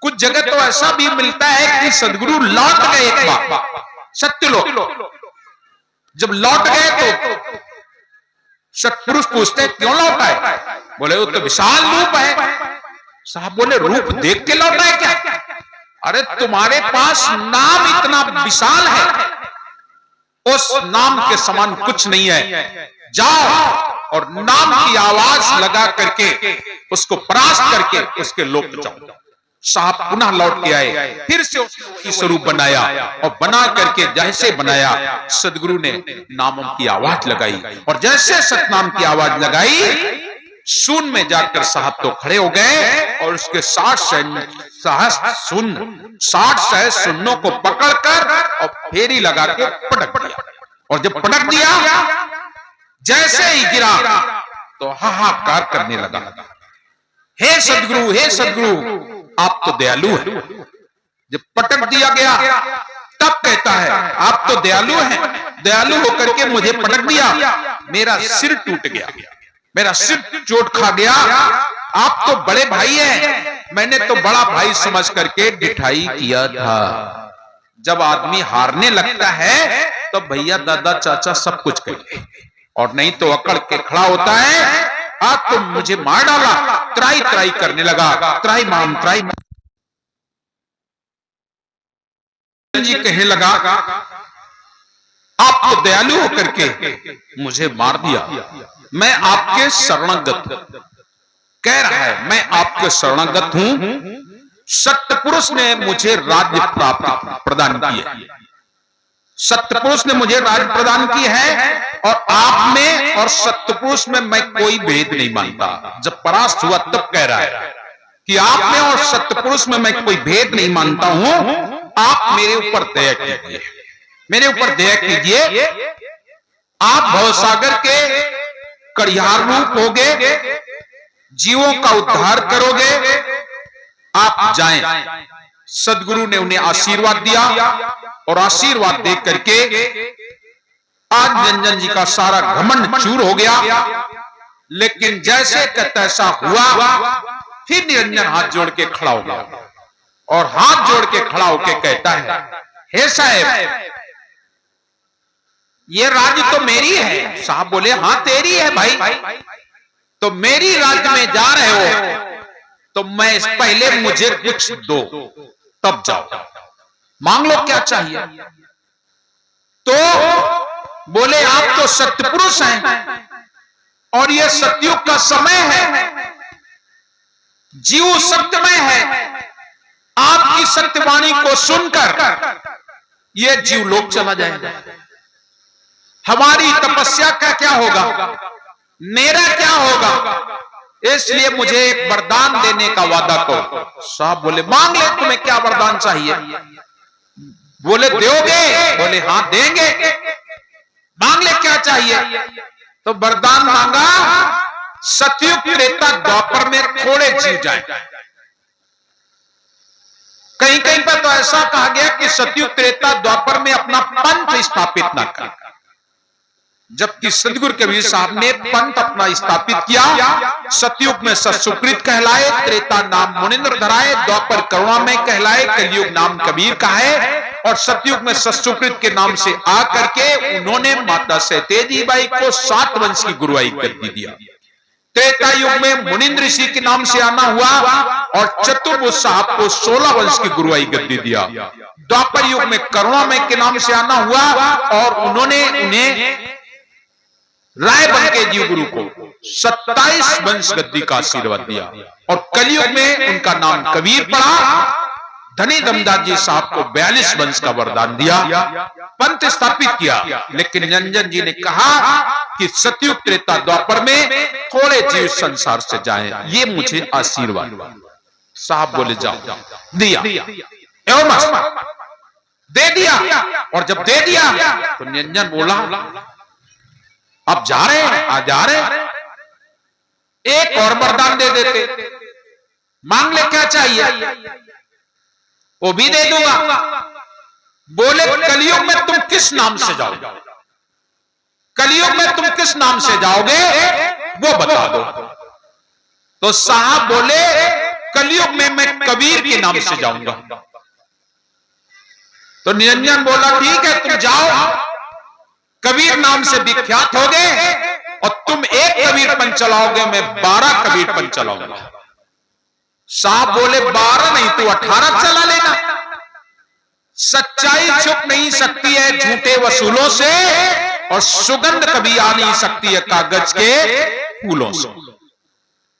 कुछ जगह तो ऐसा भी मिलता है कि सदगुरु लौट गए एक बार सत्य लोग। जब लौट गए तो सत्पुरुष पूछते क्यों लौट आए? बोले वो तो विशाल रूप है। साहब बोले रूप देख के लौट आए क्या? अरे तुम्हारे पास नाम इतना विशाल है, उस नाम के समान कुछ नहीं है। जाओ और नाम की आवाज लगा करके उसको परास्त करके उसके लोक जाओ। साहब पुनः लौट के आए, फिर से उसकी स्वरूप बनाया और बना करके जैसे बनाया सदगुरु ने नामों की आवाज लगाई और जैसे सतनाम की आवाज लगाई शून्य में जाकर साहब तो खड़े हो गए और उसके 60 सहस्त्र शून्यों को पकड़कर और फेरी लगा के पटक दिया। और जब पटक दिया जैसे ही गिरा तो हाहाकार करने लगा, हे सदगुरु आप तो दयालु हैं। जब पटक दिया गया तब कहता है आप तो दयालु हैं, दयालु होकर के मुझे पटक दिया, मेरा सिर टूट गया, मेरा सिर चोट खा गया। आप तो बड़े भाई हैं, मैंने तो बड़ा भाई समझ करके डिठाई किया था। जब आदमी हारने लगता है तो भैया दादा चाचा सब कुछ कहिए और नहीं तो अकड़ के खड़ा होता है। आज तो मुझे मार डाला, त्राई त्राई करने लगा, त्राई माम जी कहने लगा आप तो दयालु होकर के मुझे मार दिया, मैं आपके शरणागत कह रहा है, मैं आपके शरणागत हूं। सत्यपुरुष ने मुझे राज्य प्राप्त प्रदान की है, सत्यपुरुष ने मुझे राज्य प्रदान की है और आप में और सत्यपुरुष में मैं कोई भेद नहीं मानता। जब परास्त हुआ तब कह रहा है कि आप में और सत्यपुरुष में मैं कोई भेद नहीं मानता हूं, आप मेरे ऊपर दया कीजिए, मेरे ऊपर दया कीजिए। आप भवसागर के कड़ियार रूप होगे, जीवों का उद्धार करोगे, आप जाएं। सदगुरु ने उन्हें आशीर्वाद दिया और आशीर्वाद दे करके आज निरंजन जी का सारा घमंड चूर हो गया। लेकिन जैसे का तैसा हुआ, फिर निरंजन हाथ जोड़ के खड़ा हो गया और हाथ जोड़ के खड़ा होके कहता है, हे साहब ये राज्य तो मेरी है। साहब बोले हाँ तेरी है भाई, तो मेरी राज्य में जा रहे हो तो मैं पहले मुझे कुछ दो तब जाओ, मांग लो क्या चाहिए। तो बोले आप तो सत्यपुरुष हैं और ये सतयुग का समय है, जीव सत्यमय है, आपकी सत्यवाणी को सुनकर ये जीव लोक चला जाएगा, हमारी तपस्या का क्या होगा, मेरा क्या होगा, इसलिए मुझे एक वरदान देने का वादा करो। साहब बोले मांग ले, तुम्हें क्या वरदान चाहिए? बोले दोगे? बोले हाँ देंगे। मांग ले क्या चाहिए? तो वरदान मांगा सतयुग त्रेता द्वापर में थोड़े जीव जाए। कहीं कहीं पर तो ऐसा कहा गया कि सतयुग त्रेता द्वापर में अपना पंथ स्थापित ना कर, जबकि सदगुरु कबीर साहब ने पंथ अपना स्थापित किया। सतयुग में सत्सुकृत कहलाए, त्रेता नाम मुनिंद्र धराए, द्वापर करुणा में कहलाए, कलयुग नाम कबीर का है। और सतयुग में सत्सुकृत के नाम से आ करके उन्होंने माता सतेजी बाई को 7 वंश की गुरुआई गद्दी दिया। त्रेता युग में मुनिंद्र ऋषि के नाम से आना हुआ और चतुर्भुज साहब को 16 वंश की गुरुआई गद्दी दिया। द्वापर युग में करुणा में के नाम से आना हुआ और उन्होंने उन्हें राय बन के जीव गुरु को 27 वंश गद्दी का आशीर्वाद दिया। और कलयुग में उनका नाम कबीर पड़ा। धनी दमदास जी साहब को 42 वंश का वरदान दिया, पंथ स्थापित किया। लेकिन निरंजन जी ने कहा कि सतयुग त्रेता द्वापर में थोड़े जीव संसार से जाएं, ये मुझे आशीर्वाद। साहब बोले जाओ, दिया एवं दे दिया। और जब दे दिया तो निरंजन बोला अब जा रहे हैं, आज जा रहे हैं, एक और वरदान दे देते, मांग ले क्या चाहिए, वो भी दे दूंगा। बोले कलयुग में तुम किस नाम से जाओगे, कलयुग में तुम किस नाम से जाओगे वो बता दो। तो साहब बोले कलयुग में मैं कबीर के नाम से जाऊंगा। तो निरंजन बोला ठीक है तुम जाओ, कबीर नाम से विख्यात होगे और तुम एक कबीर पंथ चलाओगे, मैं 12 कबीर पंथ चलाऊंगा। साहब बोले 12 नहीं तू 18 चला लेना। सच्चाई छुप नहीं सकती है झूठे वसूलों से, और सुगंध कभी आ नहीं सकती है कागज के फूलों से।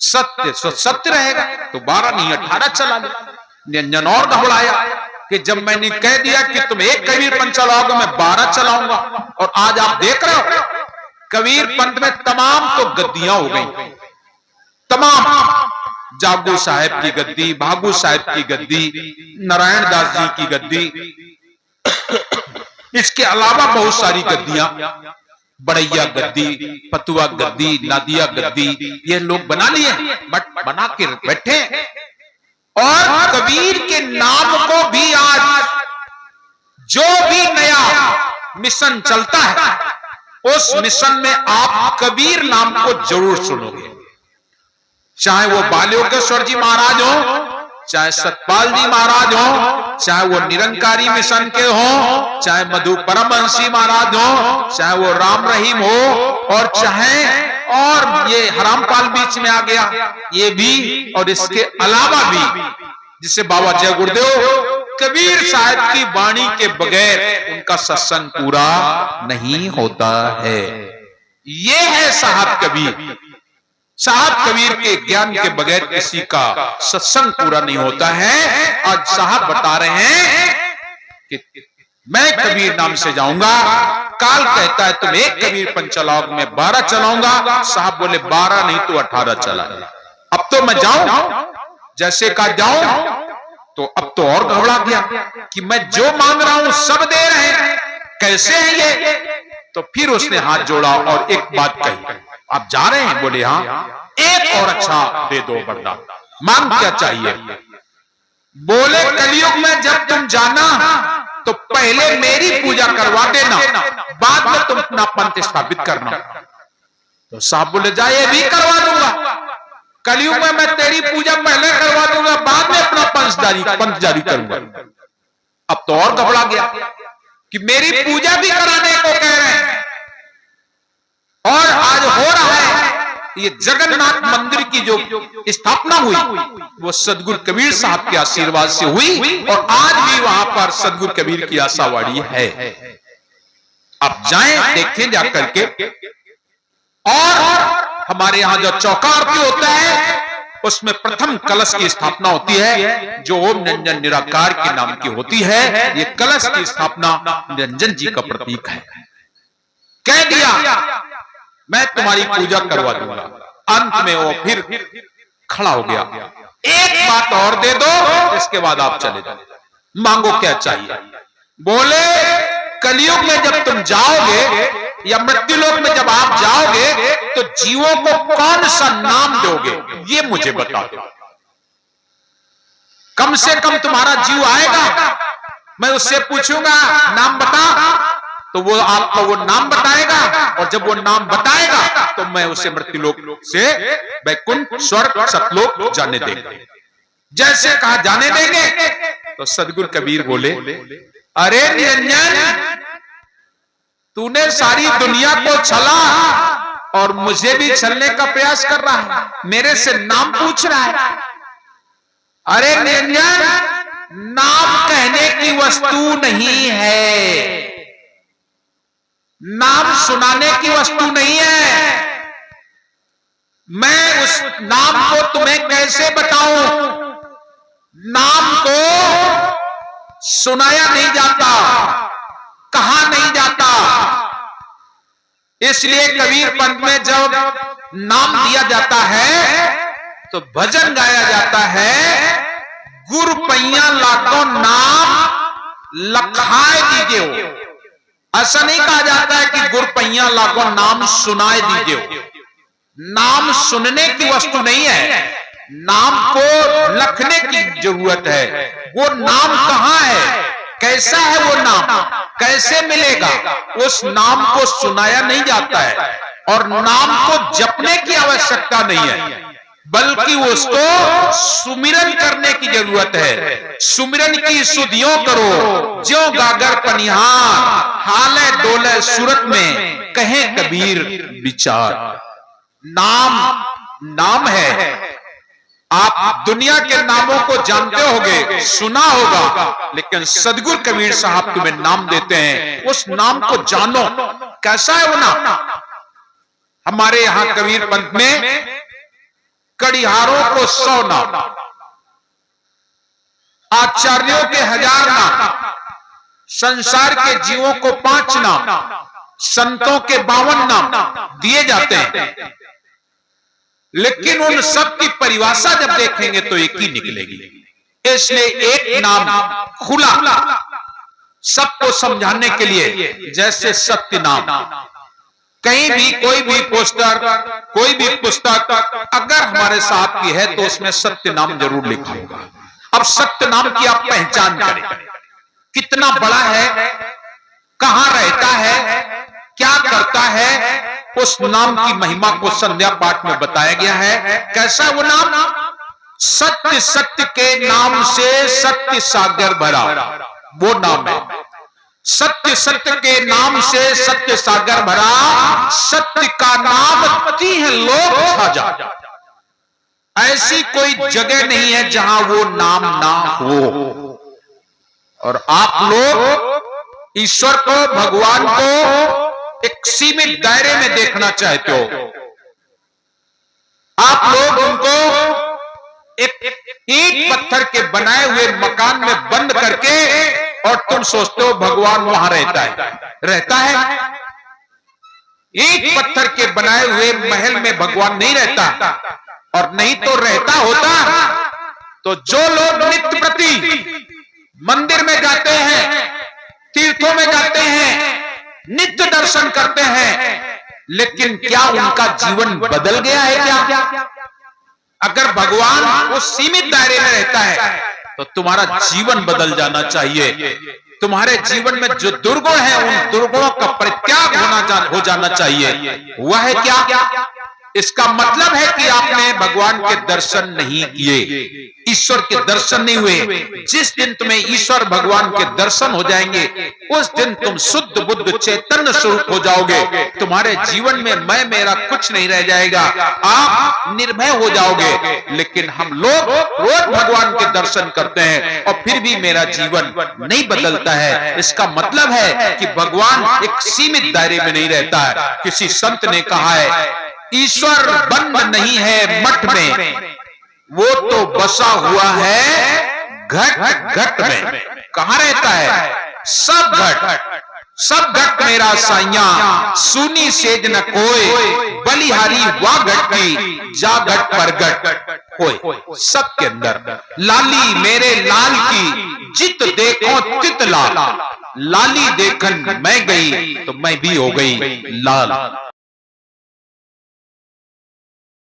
सत्य सत्य रहेगा तो 12 नहीं 18 चला ले। निरंजन और घबराया कि जब मैंने कह दिया कि तुम एक कबीर पंथ चलाओगे, मैं 12 चलाऊंगा। और आज आप देख रहे हो कबीर पंथ में तमाम तो गद्दियां हो गई, तमाम जागू साहब की गद्दी, भागू साहब की गद्दी, नारायण दास जी की गद्दी, इसके अलावा बहुत सारी गद्दियां, बड़ैया गद्दी, पतुआ गद्दी, नादिया गद्दी, ये लोग बना लिए, बट बना के बैठे। और कबीर के नाम को भी आज जो भी नया मिशन चलता है, उस मिशन में आप कबीर नाम को जरूर सुनोगे। चाहे वो बाल योगेश्वर जी महाराज हो, चाहे सतपाल जी महाराज हो, चाहे वो निरंकारी मिशन के हो, चाहे मधु परमहंसी महाराज हो, चाहे वो राम रहीम हो, और चाहे और ये हरामपाल बीच में आ गया ये भी, और इसके अलावा भी जिसे बाबा जय गुरुदेव कबीर साहब की वाणी के बगैर उनका सत्संग पूरा नहीं होता है। ये है साहब कबीर। साहब कबीर के ज्ञान के बगैर किसी का सत्संग पूरा नहीं होता है। आज साहब बता रहे हैं कि मैं कबीर नाम से जाऊंगा। काल कहता है तुम एक कबीर पंथ चलाओ, मैं 12 चलाऊंगा। साहब बोले 12 नहीं तो 18 चला। अब तो मैं जाऊं, जैसे का जाऊं, तो अब तो और घबरा गया कि मैं जो मांग रहा हूं सब दे रहे हैं, कैसे है ये। तो फिर उसने हाथ जोड़ा और एक बात कही, आप जा रहे हैं? बोले हाँ। एक और अच्छा दे दो वरदान, मांग क्या चाहिए? बोले कलयुग में जब तुम जाना तो पहले मेरी पूजा करवा देना, बाद में तुम अपना पंथ स्थापित करना। तो साहब बोले जा ये भी करवा दूंगा, कलयुग में मैं तेरी पूजा पहले करवा दूंगा, बाद में अपना पंथ जारी करूंगा। अब तो और घबरा गया कि मेरी पूजा भी कराने को कह रहे हैं। और आज हो रहा है ये जगन्नाथ मंदिर की जो स्थापना हुई वो सदगुरु कबीर साहब के आशीर्वाद से हुई, और आज भी वहां पर सदगुरु कबीर की आशावाड़ी है। आप जाएं देखें जाकर के। और हमारे यहां जो चौका आरती होता है उसमें प्रथम कलश की स्थापना होती है जो ओम निरंजन निराकार के नाम की होती है। ये कलश की स्थापना निरंजन जी का प्रतीक है। कह दिया मैं तुम्हारी पूजा करवा दूंगा। अंत में वो फिर खड़ा हो गया, एक बात और दे दो, इसके बाद आप चले जाओ। मांगो क्या चाहिए? बोले कलयुग में जब तुम जाओगे या मृत्युलोक में जब आप जाओगे तो जीवों को कौन सा नाम दोगे ये मुझे बता दो। कम से कम तुम्हारा जीव आएगा, मैं उससे पूछूंगा नाम बता, तो वो आपको वो नाम बताएगा, और जब वो नाम बताएगा तो मैं उसे मृत्युलोक से वैकुंठ स्वर्ग सतलोक जाने देंगे। जैसे कहा जाने देंगे तो सदगुरु कबीर बोले अरे निरंजन तूने सारी दुनिया को छला और मुझे भी छलने का प्रयास कर रहा है, मेरे से नाम पूछ रहा है। अरे निरंजन नाम कहने की वस्तु नहीं है, नाम सुनाने की वस्तु नहीं है। मैं उस नाम को तुम्हें कैसे बताऊं? नाम को सुनाया नहीं जाता, कहा नहीं जाता। इसलिए कबीर पंथ में जब नाम दिया जाता है तो भजन गाया जाता है, गुर पैया लाखों नाम लखाए दीजिए। ऐसा नहीं कहा जाता है कि गुर पैया लाखों नाम सुनाए दीजिए। नाम सुनने की वस्तु नहीं है, नाम को लिखने की जरूरत है। वो नाम कहां है, कैसा है वो नाम, कैसे मिलेगा? उस नाम को सुनाया नहीं जाता है और नाम को जपने की आवश्यकता नहीं है। बल्कि उसको सुमिरन करने की जरूरत है। सुमिरन की सुधियों करो ज्यों गागर पनिहार, हाले डोले सूरत में कहे कबीर विचार। नाम है। आप दुनिया के नामों को जानते होगे, सुना होगा, लेकिन सदगुरु कबीर साहब तुम्हें नाम देते हैं, उस नाम को जानो। कैसा है वो नाम? हमारे यहां कबीर पंथ में कड़िहारों को 100 नाम, आचार्यों के 1000 नाम, संसार के जीवों को 5 नाम, संतों के 52 नाम दिए जाते हैं। लेकिन उन सब की परिभाषा जब देखेंगे तो एक ही निकलेगी। इसलिए एक नाम खुला सबको समझाने के लिए, जैसे सत्य नाम। कहीं भी कोई भी पोस्टर, कोई भी पुस्तक अगर हमारे साथ की है तो उसमें सत्य नाम जरूर लिखा होगा। अब सत्य नाम की आप पहचान करें, कितना बड़ा है, कहां रहता है, क्या करता है, उस नाम की महिमा को संध्या पाठ में बताया गया है। कैसा वो नाम? सत्य सत्य के नाम से सत्य सागर भरा, वो नाम है। सत्य सत्य के नाम से सत्य सागर भरा, सत्य का नाम तीह लोक साजा। ऐसी कोई जगह नहीं है जहां वो नाम ना हो। और आप लोग ईश्वर को, भगवान को एक सीमित दायरे में देखना चाहते हो। आप लोग उनको एक ईंट पत्थर के बनाए हुए मकान में बंद करके, और तुम सोचते हो भगवान वहां रहता है। ईंट पत्थर के बनाए हुए महल में भगवान नहीं रहता। और नहीं तो रहता होता तो जो लोग नित्य प्रति मंदिर में जाते हैं, तीर्थों में जाते हैं, नित्य दर्शन करते हैं, लेकिन क्या उनका जीवन बदल गया है क्या? अगर भगवान उस सीमित दायरे में रहता है तो तुम्हारा जीवन बदल जाना चाहिए। तुम्हारे जीवन में जो दुर्गुण है, उन दुर्गुणों का परित्याग हो जाना चाहिए। वह है क्या? इसका मतलब है कि आपने भगवान के दर्शन नहीं किए, ईश्वर के दर्शन नहीं हुए। जिस दिन तुम्हें ईश्वर भगवान के दर्शन हो जाएंगे, उस दिन तुम शुद्ध बुद्ध चैतन्य स्वरूप हो जाओगे। तुम्हारे जीवन में मैं मेरा कुछ नहीं रह जाएगा, आप निर्भय हो जाओगे। लेकिन हम लोग रोज भगवान के दर्शन करते हैं और फिर भी मेरा जीवन नहीं बदलता है। इसका मतलब है कि भगवान एक सीमित दायरे में नहीं रहता है। किसी संत ने कहा है, ईश्वर बंद नहीं है मठ में, वो तो बसा हुआ है घट घट में। कहां रहता है? सब घट मेरा साइया, सुनी सेज न कोई, बलिहारी वा घट की, जा घट पर घट होए। सबके अंदर लाली मेरे लाल की, जित देखो तित लाल। लाली देखन मैं गई तो मैं भी हो गई लाल।